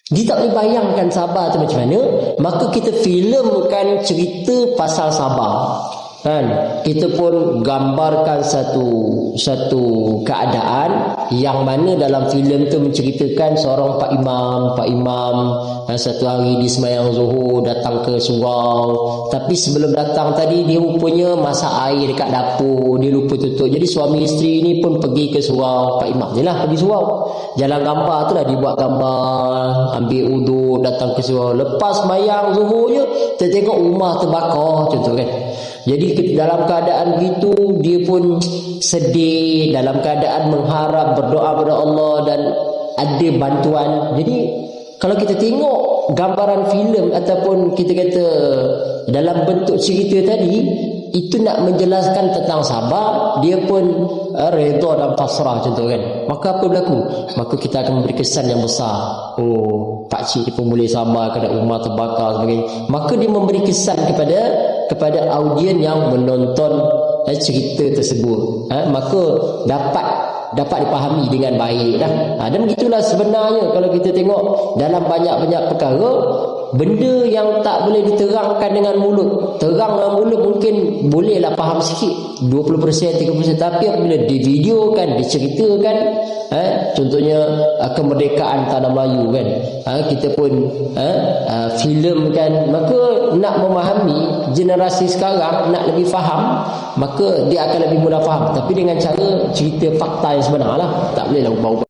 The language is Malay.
Dia tak boleh bayangkan Sabah tu macam mana. Maka kita filmkan cerita pasal Sabah, kan? Kita pun gambarkan satu keadaan yang mana dalam filem tu menceritakan seorang Pak Imam satu hari di sembahyang Zuhur datang ke surau, tapi sebelum datang tadi dia rupanya masak air dekat dapur, dia lupa tutup. Jadi suami isteri ni pun pergi ke surau. Pak Imam je lah pergi surau, jalan gambar tu lah dibuat gambar, ambil uduk, datang ke surau. Lepas sembahyang Zuhur je kita tengok rumah terbakar contoh kan. Jadi dalam keadaan begitu dia pun sedih, dalam keadaan mengharap, berdoa kepada Allah dan ada bantuan. Jadi kalau kita tengok gambaran filem ataupun kita kata dalam bentuk cerita tadi, itu nak menjelaskan tentang Sabah, dia pun redha dan pasrah contoh kan. Maka apa berlaku? Maka kita akan memberi kesan yang besar. Oh, pakcik dia pun boleh sabar kerana rumah terbakar sebagainya. Maka dia memberi kesan kepada audien yang menonton cerita tersebut. Maka dapat dipahami dengan baik dah. Dan begitulah sebenarnya kalau kita tengok dalam banyak-banyak perkara, benda yang tak boleh diterangkan dengan mulut. Terang dengan mulut mungkin bolehlah faham sikit, 20%, 30%, tapi apabila divideokan, diceritakan, contohnya kemerdekaan tanah Melayu kan, kita pun filmkan, maka nak memahami generasi sekarang nak lebih faham, maka dia akan lebih mudah faham, tapi dengan cara cerita fakta yang sebenar lah, tak bolehlah ubah-ubah.